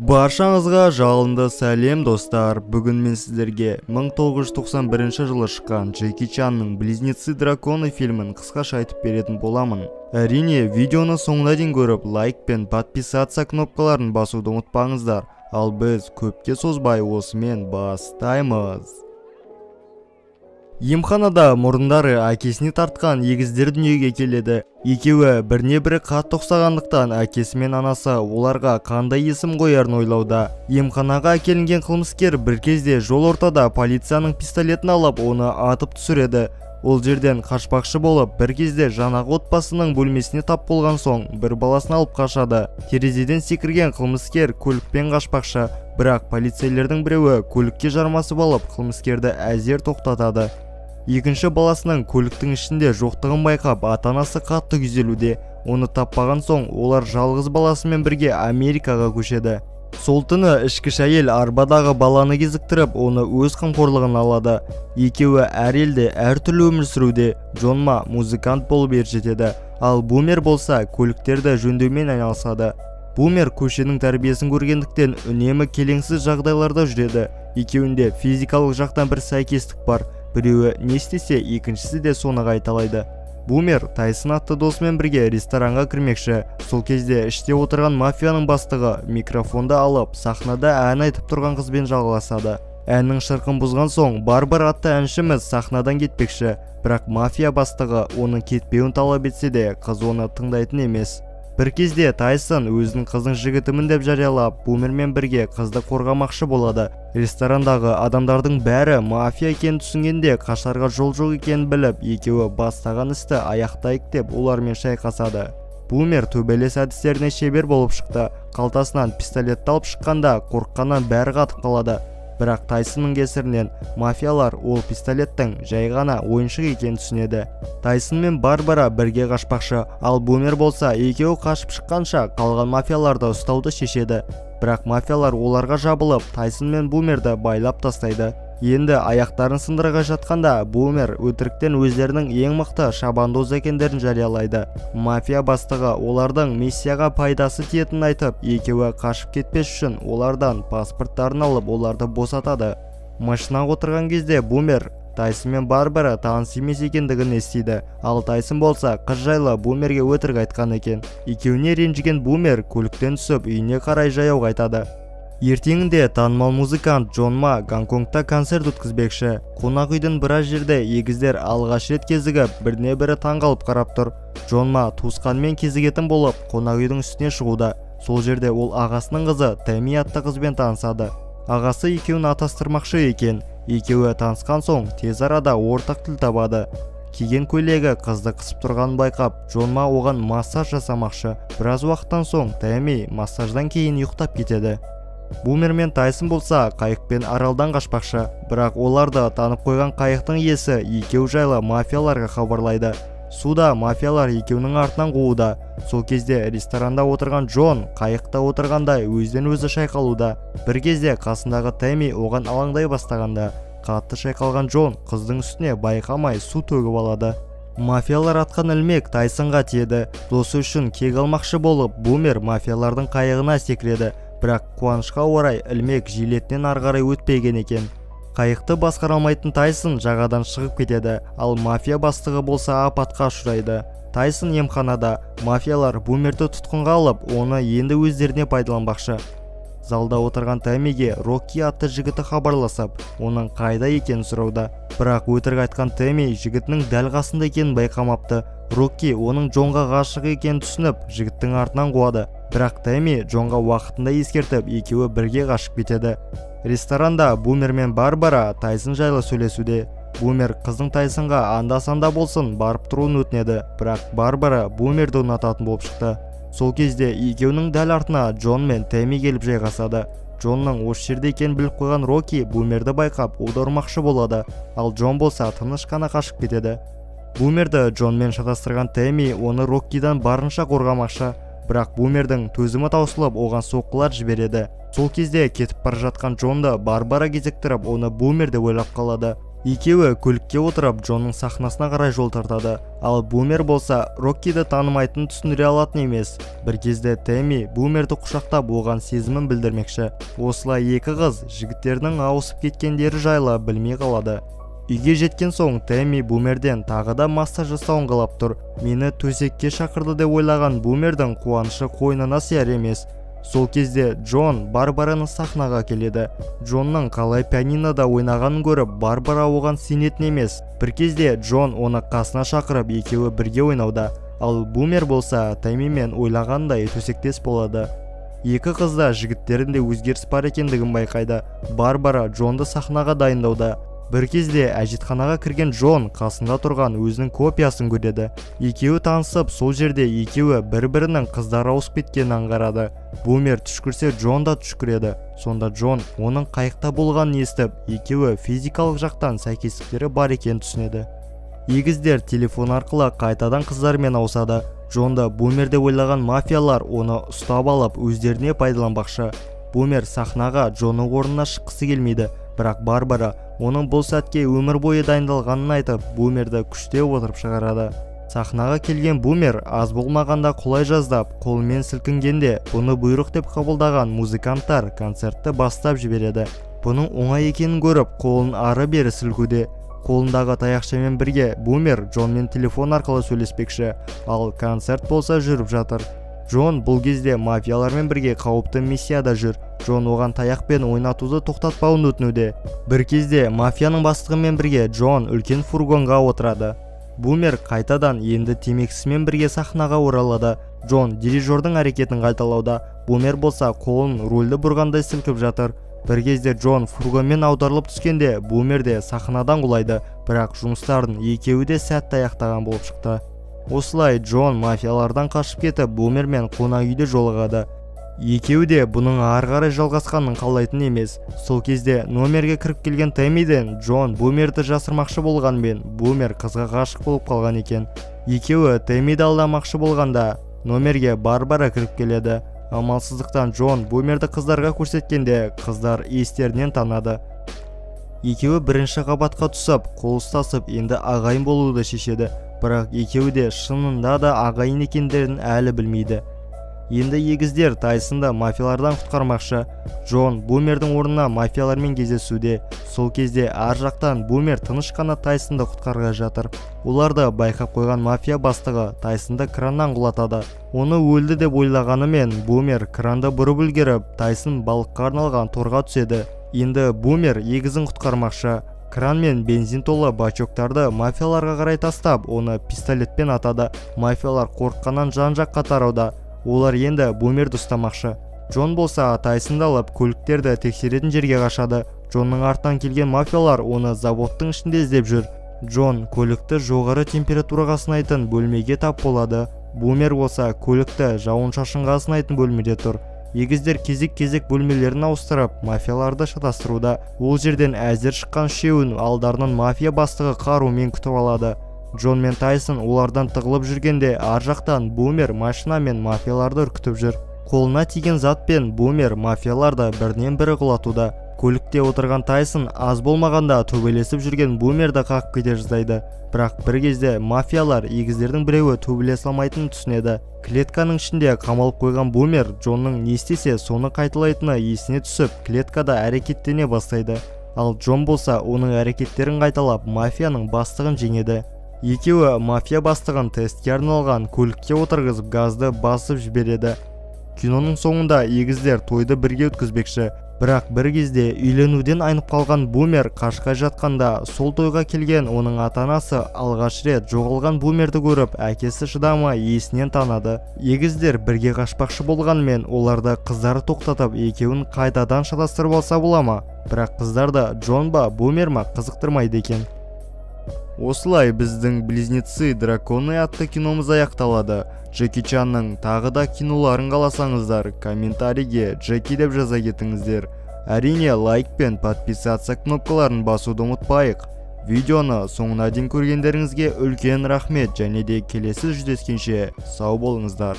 Баршаңызға жалынды сәлем достар. Бүгін мен сіздерге 1991 жылы шыққан Джеки Чанның «Близнецы драконы» фильмін қысқаша айтып беретін боламын. Әрине, видеоны соңына дейін көріп, лайк пен подписаться кнопкаларын басуды ұмытпаңыздар. Ал біз көпке созбай осымен бастаймыз. Емханада мұрындары әкесіне тартқан егіздер дүниеге келеді. Екеуі біріне-бірі қатты ұқсағандықтан әкесі мен анасы оларға қандай есім қоярын ойлауда. Емханаға әкелінген қылмыскер бір кезде жол ортада полицияның пистолетін алып, оны атып түсіреді. Ол жерден қашпақшы болып, бір кезде жаңағы отбасының бөлмесіне тап болған соң, бір баласын алып қашады. Терезеден секірген қылмыскер көлікпен қашпақшы, бірақ полицейлердің біреуі көлікке жармасып алып, қылмыскерді әзер тоқтатады. Екінші баласының көліктің ішінде жоқтығын байқап, ата-анасы қатты күйзелуде. Оны таппаған соң, олар жалғыз баласымен бірге Америкаға көшеді. Сол түні ішкіш әйел арбадағы баланы кезіктіріп, оны өз қамқорлығына алады. Екеуі әр елде әртүрлі өмір сүруде. Джон музыкант болып ержетеді, ал Бумер болса көліктерді жөндеумен айналысады. Бумер көшенің тәрбиесін көргендіктен үнемі келеңсіз жағдайларда жүреді. Екеуінде физикалық жақтан бір сәйкестік бар. Біреуі не істесе, екіншісі де соны қайталайды. Бумер Тайсон атты досымен бірге ресторанға кірмекші. Сол кезде іште отырған мафияның бастығы микрофонды алып, сахнада ән айтып тұрған қызбен жалғасады. Әннің шырқын бұзған соң, Барбара атты әншіміз сахнадан кетпекші. Бірақ мафия бастығы оның кетпеуін талап етсе де, қыз оны тыңдайтын емес. Бір кезде Тайсон өзінің қызың жігітімін деп жариялап, Бумермен бірге қызды қорғамақшы болады. Ресторандағы адамдардың бәрі мафия екенін түсінгенде қашарға жол жоқ екенін біліп, екеуі бастаған істі аяқтайық деп олармен шайқасады. Бумер төбелес әдістеріне шебер болып шықты. Қалтасынан пистолетті алып шыққанда қорыққаннан бәрі қатып қалады. Бірақ Тайсонның кесірінен мафиялар ол пистолеттің жай ғана ойыншық екенін түсінеді. Тайсон мен Барбара бірге қашпақшы, ал Бумер болса екеуі қашып шыққанша қалған мафияларды ұстауды шешеді. Бірақ мафиялар оларға жабылып, Тайсон мен Бумерді байлап тастайды. Енді аяқтарын сындырға жатқанда, Бумер өтіріктен өздерінің ең мықты шабандоз екендерін жариялайды. Мафия бастығы олардың миссияға пайдасы тиетінін айтып, екеуі қашып кетпес үшін олардан паспорттарын алып, оларды босатады. Машинаға отырған кезде Бумер Тайсон мен Барбара таныс емес екендігін естиді, ал Тайсон болса қыз жайлы Бумерге өтірік айтқан екен. Екеуіне ренжіген Бумер көліктен түсіп үйіне қарай жаяу қайтады. Ертеңінде танымал музыкант Джон Гонконгта концерт өткізбекші. Қонақ үйдің біраз жерде егіздер алғаш рет кезігіп, біріне-бірі таңғалып қарап тұр. Джон туысқанмен кезігетін болып, қонақ үйдің үстіне шығуда. Сол жерде ол ағасының қызы Тэмми атты қызбен танысады. Ағасы екеуін атастырмақшы екен. Екеуі танысқан соң тез арада ортақ тіл табады. Киген көйлегі қызды қысып тұрғанын байқап, Джон оған массаж жасамақшы. Біраз уақыттан соң Тэмми массаждан кейін ұйықтап кетеді. Бумер мен Тайсон болса қайықпен аралдан қашпақшы, бірақ оларды танып қойған қайықтың иесі екеу жайлы мафияларға хабарлайды. Суда мафиялар екеуінің артынан қууда. Сол кезде ресторанда отырған Джон қайықта отырғандай өзден өзі шайқалуда. Бір кезде қасындағы Тэмми оған алаңдай бастағанда, қатты шайқалған Джон қыздың үстіне байқамай су төгіп алады. Мафиялар атқан ілмек Тайсонға тиеді. Досы үшін кек алмақшы болып, Бумер мафиялардың қайығына секіреді. Бірақ қуанышқа орай ілмек жилетінен арғарай өтпеген екен. Қайықты басқара алмайтын Тайсон жағадан шығып кетеді, ал мафия бастығы болса апатқа ұшырайды. Тайсон емханада, мафиялар Бумерді тұтқынға алып, оны енді өздеріне пайдаланбақшы. Залда отырған Тэммиге Рокки атты жігіті хабарласып, оның қайда екенін сұрауда. Бірақ өтірік айтқан Тэмми жігітінің дәл қасында екенін байқамапты. Рокки оның Джонға ғашық екенін түсініп, жігіттің артынан қуады. Бірақ Тэмми Джонға уақытында ескертіп, екеуі бірге қашып кетеді. Ресторанда Бумер мен Барбара Тайсон жайлы сөйлесуде. Бумер қыздың Тайсонға анда-санда болсын барып тұруын өтінеді, бірақ Барбара Бумерді ұнататын болып шықты. Сол кезде екеуінің дәл артына Джон мен Тэмми келіп жайғасады. Джонның осы жерде екенін біліп қойған Рокки Бумерді байқап, оны ұрмақшы болады, ал Джон болса тыныш қана қашып кетеді. Бумерді Джонмен шатастырған Тэмми оны Роккидан барынша қорғамақшы, бірақ Бумердің төзімі таусылып, оған соққылар жібереді. Сол кезде кетіп бара жатқан Джонды Барбара кезіктіріп, оны Бумер деп ойлап қалады. Екеуі көлікке отырып Джонның сахнасына қарай жол тартады, ал Бумер болса Роккиді танымайтынын түсіндіре алатын емес. Бір кезде Тэмми Бумерді құшақтап оған сезімін білдірмекші. Осылай екі қыз жігіттердің ауысып кеткендері жайлы білмей қалады. Үйге жеткен соң Тэмми Бумерден тағы да массаж жасауын қалап тұр. Мені төсекке шақырды деп ойлаған Бумердің қуанышы қойнына сияр емес. Сол кезде Джон Барбараны сахнаға келеді. Джонның қалай пианинода ойнағанын көріп, Барбара оған сенетін емес. Бір кезде Джон оны қасына шақырып, екеуі бірге ойнауда. Ал Бумер болса Тэммимен ойлағандай төсектес болады. Екі қызда жігіттерінде өзгеріс бар екендігін байқайды. Барбара Джонды сахнаға дайындауда. Бір кезде әжетханаға кірген Джон қасында тұрған өзінің копиясын көреді. Екеуі танысып, сол жерде екеуі бір-бірінің қыздары ауысып кеткенін аңғарады. Бумер түшкірсе, Джон да түшкіреді. Сонда Джон оның қайықта болғанын естіп, екеуі физикалық жақтан сәйкестіктері бар екенін түсінеді. Егіздер телефон арқылы қайтадан қыздармен ауысады. Джонда Бумерде ойлаған мафиялар оны ұстап алып, өздеріне пайдаланбақшы. Бумер сахнаға Джонның орнына шыққысы келмейді. Бірақ Барбара оның бұл сәтке өмір бойы дайындалғанын айтып, Бумерді күштеп отырып шығарады. Сахнаға келген Бумер аз болмағанда құлай жаздап, қолымен сілкінгенде, бұны бұйрық деп қабылдаған музыканттар концертті бастап жібереді. Бұның оңай екенін көріп, қолын ары-бері сілкуде. Қолындағы таяқшамен бірге Бумер Джонмен телефон арқылы сөйлеспекші, ал концерт болса жүріп жатыр. Джон бұл кезде мафиялармен бірге қауіпті миссияда жүр. Джон оған таяқпен ойнатуды тоқтатпауын өтінуде. Бір кезде мафияның бастығымен бірге Джон үлкен фургонға отырады. Бумер қайтадан енді темекісімен бірге сахнаға оралады. Джон дирижердің әрекетін қайталауда. Бумер болса қолын рөлді бұрғандай сілкіп жатыр. Бір кезде Джон фургонмен аударылып түскенде Бумер де сахнадан құлайды, бірақ жұмыстарын екеуі де сәтті аяқтаған болып шықты. Осылай Джон мафиялардан қашып кетіп, Бумермен қонақ үйде жолығады. Екеуі де бұның ары қарай жалғасқанын қалайтын емес. Сол кезде номерге кіріп келген Тэммиден Джон Бумерді жасырмақшы болғанмен, Бумер қызға ғашық болып қалған екен. Екеуі Тэммиді алдамақшы болғанда, номерге Барбара кіріп келеді. Амалсыздықтан Джон Бумерді қыздарға көрсеткенде, қыздар естерінен танады. Екеуі бірінші қабатқа түсіп, қол ұстасып, енді ағайын болуды шешеді. Бірақ екеуі де шынында да ағайын екендерін әлі білмейді. Енді егіздер Тайсонды мафиялардан құтқармақшы. Джон Бумердің орнына мафиялармен кездесуде. Сол кезде ар жақтан Бумер тыныш қана Тайсонды құтқарғалы жатыр. Оларды байқап қойған мафия бастығы Тайсонды краннан құлатады. Оны өлді деп ойлағанымен, Бумер кранды бұрып үлгеріп, Тайсон балыққа арналған торға түседі. Енді Бумер егізін құтқармақшы. Кран мен бензин толы бачоктарды мафияларға қарай тастап, оны пистолетпен атады. Мафиялар қорыққаннан жан-жаққа тарауда. Олар енді Бумерді ұстамақшы. Джон болса Тайсонды алып көліктерді тексеретін жерге қашады. Джонның артынан келген мафиялар оны заводтың ішінде іздеп жүр. Джон көлікті жоғары температураға сынайтын бөлмеге тап болады. Бумер болса көлікті жауын-шашынға сынайтын бөлмеде тұр. Егіздер кезек-кезек бөлмелерін ауыстырып, мафияларды шатастыруда. Ол жерден әзір шыққан үшеуін алдарынан мафия бастығы қарумен күтіп алады. Джон мен Тайсон олардан тығылып жүргенде, ар жақтан Бумер машина мен мафияларды үркітіп жүр. Қолына тиген затпен Бумер мафияларды бірінен бірі құлатуда. Көлікте отырған Тайсон аз болмағанда төбелесіп жүрген Бумерді қағып кете жаздайды. Бірақ бір кезде мафиялар егіздердің біреуі төбелесе алмайтынын түсінеді. Клетканың ішінде қамалып қойған Бумер Джонның не істесе соны қайталайтыны есіне түсіп, клеткада әрекеттене бастайды. Ал Джон болса оның әрекеттерін қайталап, мафияның бастығын жеңеді. Екеуі мафия бастығын тестке арналған көлікке отырғызып, газды басып жібереді. Киноның соңында егіздер тойды бірге өткізбекші. Бірақ бір кезде үйленуден айнып қалған Бумер қашқа жатқанда, сол тойға келген оның ата-анасы алғаш рет жоғалған Бумерді көріп, әкесі шыдамай есінен танады. Егіздер бірге қашпақшы болғанмен, оларды қыздары тоқтатып, екеуін қайтадан шатастырып алса бола ма? Бірақ қыздарды Джон ба, Бумер ма қызықтырмайды екен. Осылай біздің «Близнецы драконы» атты киномыз аяқталады. Джеки Чанның тағы да киноларын қаласаңыздар, комментарийге Джеки деп жаза кетіңіздер. Әрине лайк пен подписаться кнопкаларын басуды ұмытпайық. Видеоны соңына дейін көргендеріңізге үлкен рахмет, және де келесі жүздескенше сау болыңыздар.